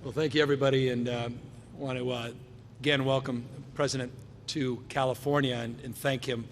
Well, thank you, everybody, and want to again welcome the President to California and thank him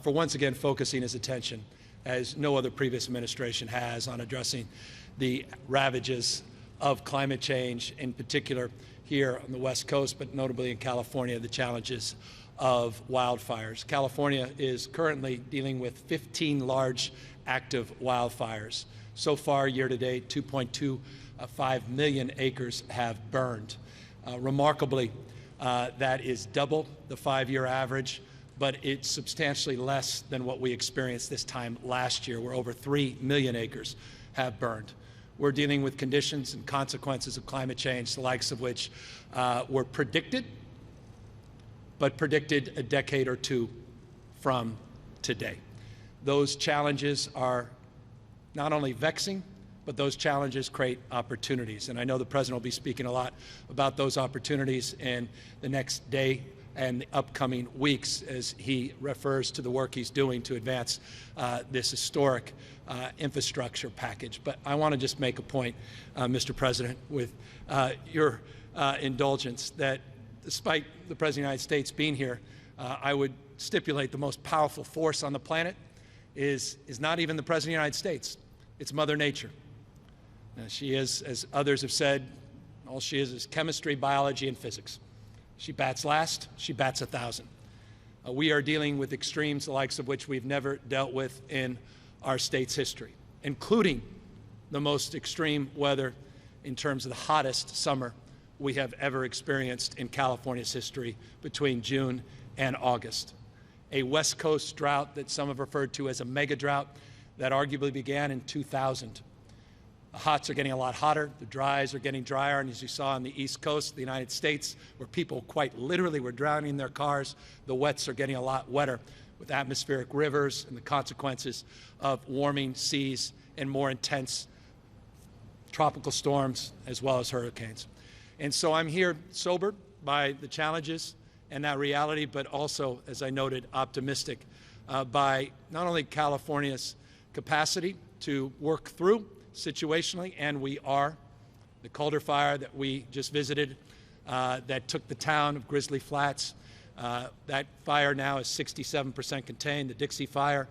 for once again focusing his attention, as no other previous administration has, on addressing the ravages of climate change, in particular here on the West Coast, but notably in California, the challenges of wildfires. California is currently dealing with 15 large active wildfires. So far, year to date, 2.25 million acres have burned. Remarkably, that is double the 5-year average, but it's substantially less than what we experienced this time last year, where over 3 million acres have burned. We're dealing with conditions and consequences of climate change, the likes of which were predicted, but predicted a decade or two from today. Those challenges are not only vexing, but those challenges create opportunities. And I know the President will be speaking a lot about those opportunities in the next day and the upcoming weeks as he refers to the work he's doing to advance this historic infrastructure package. But I want to just make a point, Mr. President, with your indulgence, that despite the President of the United States being here, I would stipulate the most powerful force on the planet is not even the President of the United States. It's Mother Nature. She is, as others have said, all she is chemistry, biology, and physics. She bats last, she bats 1,000. We are dealing with extremes the likes of which we've never dealt with in our state's history, including the most extreme weather in terms of the hottest summer we have ever experienced in California's history between June and August. A West Coast drought that some have referred to as a mega drought that arguably began in 2000. The hots are getting a lot hotter, the dries are getting drier, and as you saw on the East Coast of the United States, where people quite literally were drowning in their cars, the wets are getting a lot wetter with atmospheric rivers and the consequences of warming seas and more intense tropical storms as well as hurricanes. And so I'm here sobered by the challenges and that reality, but also, as I noted, optimistic by not only California's capacity to work through situationally, and we are. The Calder fire that we just visited that took the town of Grizzly Flats, that fire now is 67% contained. The Dixie fire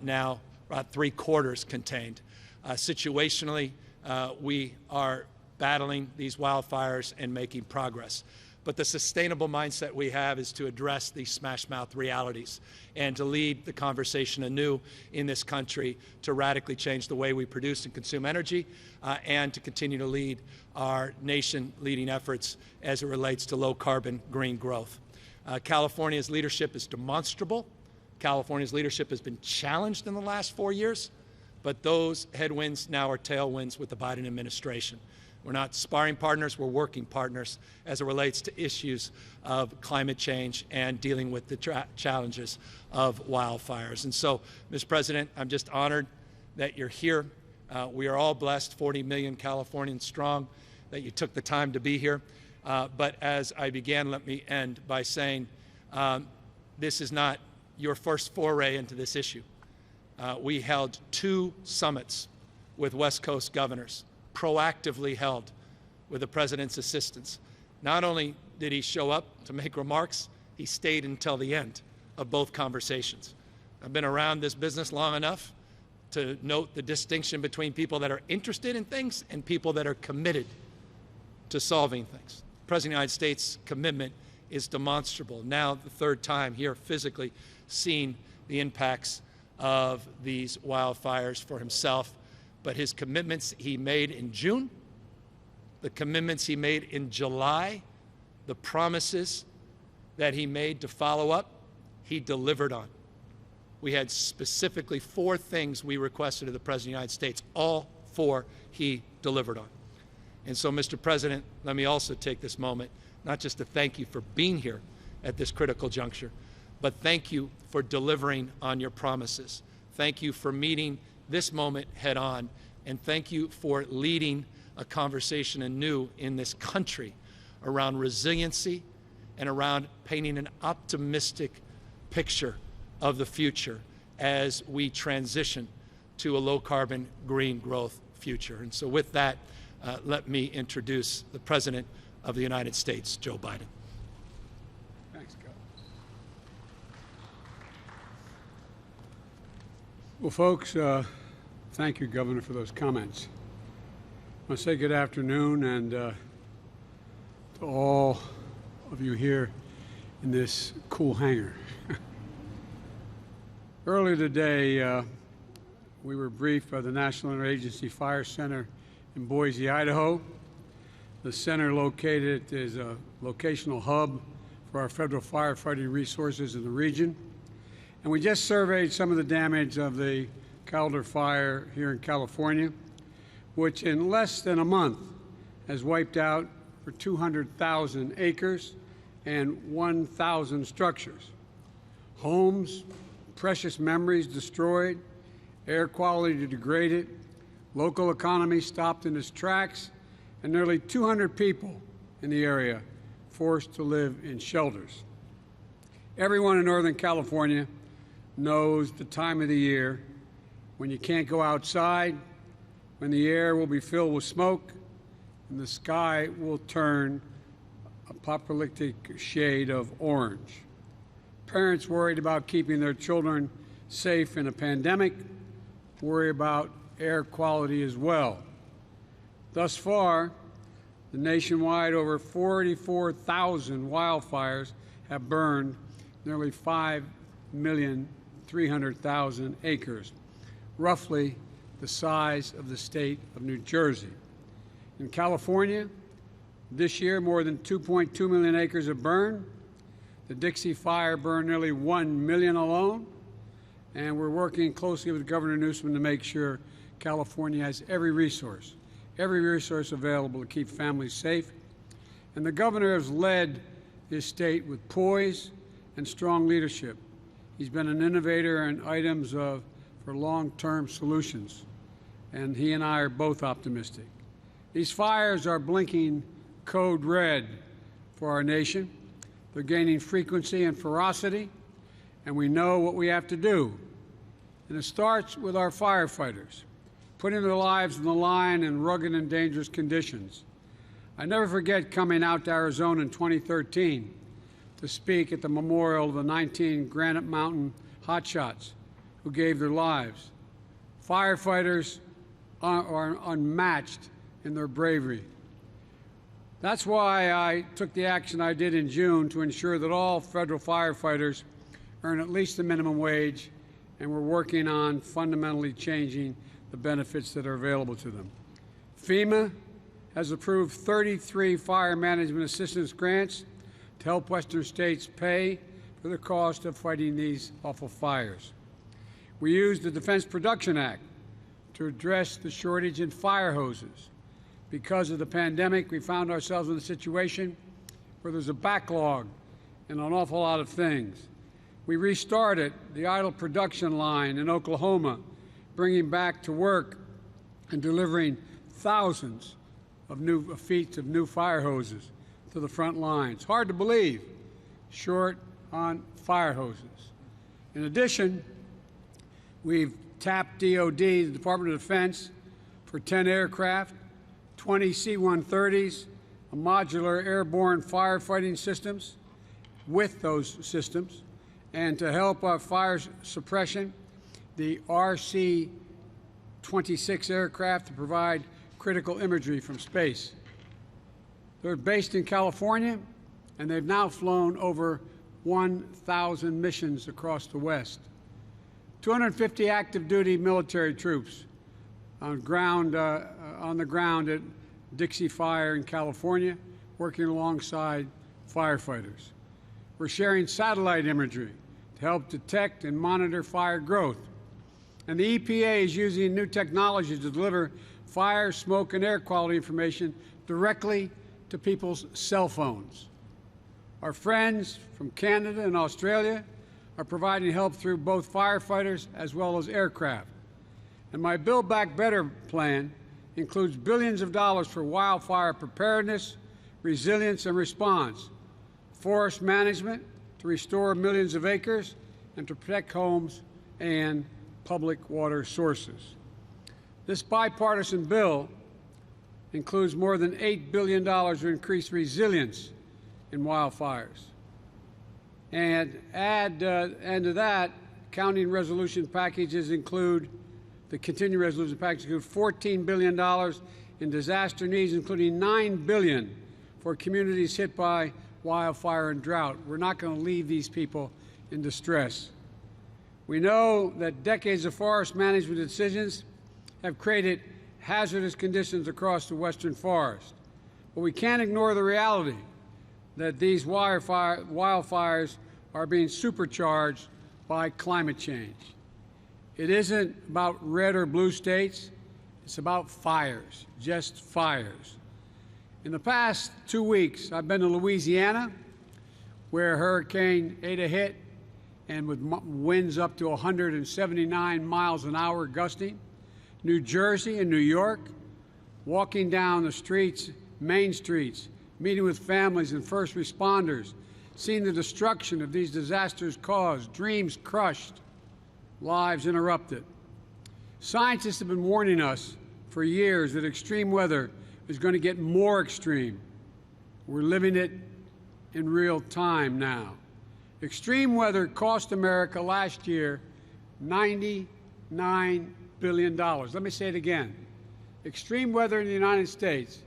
now about 3/4 contained. Situationally, we are battling these wildfires and making progress. But the sustainable mindset we have is to address these smash-mouth realities and to lead the conversation anew in this country to radically change the way we produce and consume energy and to continue to lead our nation-leading efforts as it relates to low-carbon green growth. California's leadership is demonstrable. California's leadership has been challenged in the last 4 years, but those headwinds now are tailwinds with the Biden administration. We're not sparring partners, we're working partners as it relates to issues of climate change and dealing with the challenges of wildfires. And so, Mr. President, I'm just honored that you're here. We are all blessed, 40 million Californians strong, that you took the time to be here. But as I began, let me end by saying this is not your first foray into this issue. We held 2 summits with West Coast governors, proactively held with the President's assistance. Not only did he show up to make remarks, he stayed until the end of both conversations. I've been around this business long enough to note the distinction between people that are interested in things and people that are committed to solving things. The President of the United States' commitment is demonstrable. Now, the 3rd time here physically seeing the impacts of these wildfires for himself. But his commitments he made in June, the commitments he made in July, the promises that he made to follow up, he delivered on. We had specifically 4 things we requested of the President of the United States. All 4 he delivered on. And so, Mr. President, let me also take this moment, not just to thank you for being here at this critical juncture, but thank you for delivering on your promises. Thank you for meeting this moment head on, and thank you for leading a conversation anew in this country around resiliency and around painting an optimistic picture of the future as we transition to a low-carbon green growth future. And so with that, let me introduce the President of the United States, Joe Biden. Thanks, Gov. Well, folks, thank you, Governor, for those comments. I want to say good afternoon and to all of you here in this cool hangar. Earlier today, we were briefed by the National Interagency Fire Center in Boise, Idaho. The center located is a locational hub for our federal firefighting resources in the region. And we just surveyed some of the damage of the Calder fire here in California, which in less than a month has wiped out for 200,000 acres and 1,000 structures. Homes, precious memories destroyed, air quality degraded, local economy stopped in its tracks, and nearly 200 people in the area forced to live in shelters. Everyone in Northern California knows the time of the year when you can't go outside, when the air will be filled with smoke, and the sky will turn a apocalyptic shade of orange. Parents worried about keeping their children safe in a pandemic worry about air quality as well. Thus far, the nationwide over 44,000 wildfires have burned nearly 5,300,000 acres, roughly the size of the state of New Jersey. In California, this year more than 2.2 million acres have burned. The Dixie Fire burned nearly 1 million alone, and we're working closely with Governor Newsom to make sure California has every resource available to keep families safe. And the governor has led his state with poise and strong leadership. He's been an innovator in items for long-term solutions, and he and I are both optimistic. These fires are blinking code red for our nation. They're gaining frequency and ferocity, and we know what we have to do. And it starts with our firefighters, putting their lives on the line in rugged and dangerous conditions. I never forget coming out to Arizona in 2013 to speak at the memorial of the 19 Granite Mountain hotshots who gave their lives. Firefighters are unmatched in their bravery. That's why I took the action I did in June to ensure that all federal firefighters earn at least the minimum wage, and we're working on fundamentally changing the benefits that are available to them. FEMA has approved 33 fire management assistance grants to help Western states pay for the cost of fighting these awful fires. We used the Defense Production Act to address the shortage in fire hoses. Because of the pandemic, we found ourselves in a situation where there's a backlog in an awful lot of things. We restarted the idle production line in Oklahoma, bringing back to work and delivering thousands of feet of new fire hoses to the front lines. Hard to believe, short on fire hoses. In addition, we've tapped DoD, the Department of Defense, for 10 aircraft, 20 C-130s, a modular airborne firefighting systems with those systems, and to help our fire suppression, the RC-26 aircraft to provide critical imagery from space. They're based in California, and they've now flown over 1,000 missions across the West. 250 active duty military troops on the ground at Dixie Fire in California, working alongside firefighters. We're sharing satellite imagery to help detect and monitor fire growth. And the EPA is using new technology to deliver fire, smoke, and air quality information directly to people's cell phones. Our friends from Canada and Australia are providing help through both firefighters as well as aircraft. And my Build Back Better plan includes billions of dollars for wildfire preparedness, resilience, and response, forest management to restore millions of acres, and to protect homes and public water sources. This bipartisan bill includes more than $8 billion to increase resilience in wildfires. And to that, counting resolution packages include, the continuing resolution packages include $14 billion in disaster needs, including $9 billion for communities hit by wildfire and drought. We're not going to leave these people in distress. We know that decades of forest management decisions have created hazardous conditions across the western forest. But we can't ignore the reality that these wildfires are being supercharged by climate change. It isn't about red or blue states. It's about fires, just fires. In the past 2 weeks, I've been to Louisiana, where Hurricane Eta hit, and with winds up to 179 miles an hour gusting. New Jersey and New York, walking down the streets, main streets, meeting with families and first responders, seeing the destruction of these disasters caused, dreams crushed, lives interrupted. Scientists have been warning us for years that extreme weather is going to get more extreme. We're living it in real time now. Extreme weather cost America last year $99 billion. Let me say it again. Extreme weather in the United States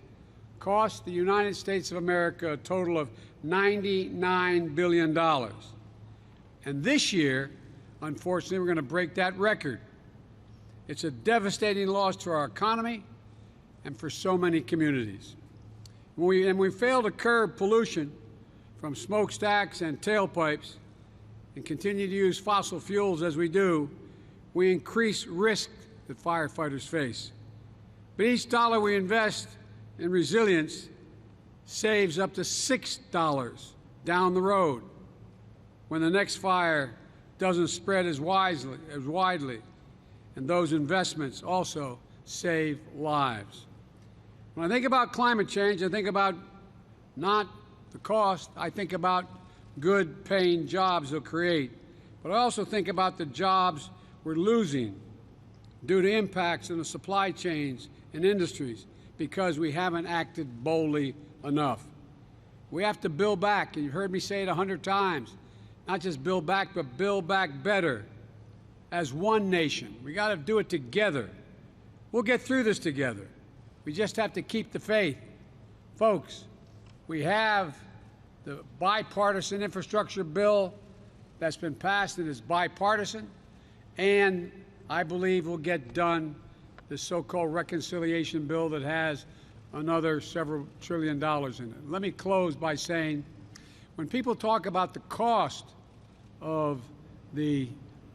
cost the United States of America a total of $99 billion. And this year, unfortunately, we're going to break that record. It's a devastating loss to our economy and for so many communities. When we fail to curb pollution from smokestacks and tailpipes and continue to use fossil fuels as we do, we increase risk that firefighters face. But each dollar we invest in resilience saves up to $6 down the road when the next fire doesn't spread as widely, and those investments also save lives. When I think about climate change, I think about not the cost, I think about good paying jobs they'll create, but I also think about the jobs we're losing due to impacts in the supply chains and industries because we haven't acted boldly enough. We have to build back, and you've heard me say it 100 times, not just build back, but build back better as one nation. We got to do it together. We'll get through this together. We just have to keep the faith. Folks, we have the bipartisan infrastructure bill that's been passed and is bipartisan, and I believe we'll get done the so-called reconciliation bill that has another several $1 trillion in it. Let me close by saying, when people talk about the cost of the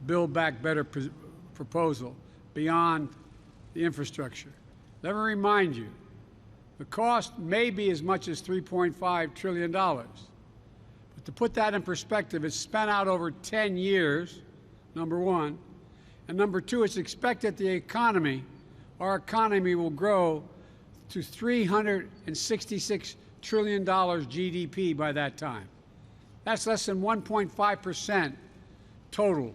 Build Back Better proposal beyond the infrastructure, let me remind you, the cost may be as much as $3.5 trillion. But to put that in perspective, it's spent out over 10 years, number one. And number two, it's expected our economy will grow to $366 trillion GDP by that time. That's less than 1.5% total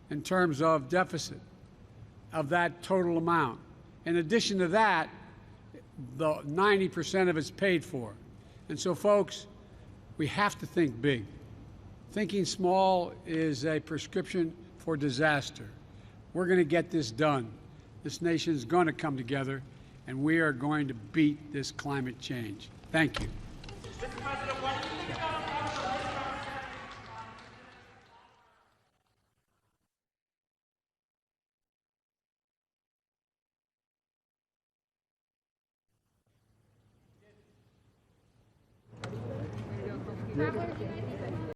in terms of deficit of that total amount. In addition to that, the 90% of it's paid for. And so, folks, we have to think big. Thinking small is a prescription for disaster. We're going to get this done. This nation is going to come together, and we are going to beat this climate change. Thank you. Mr. President, what do you think about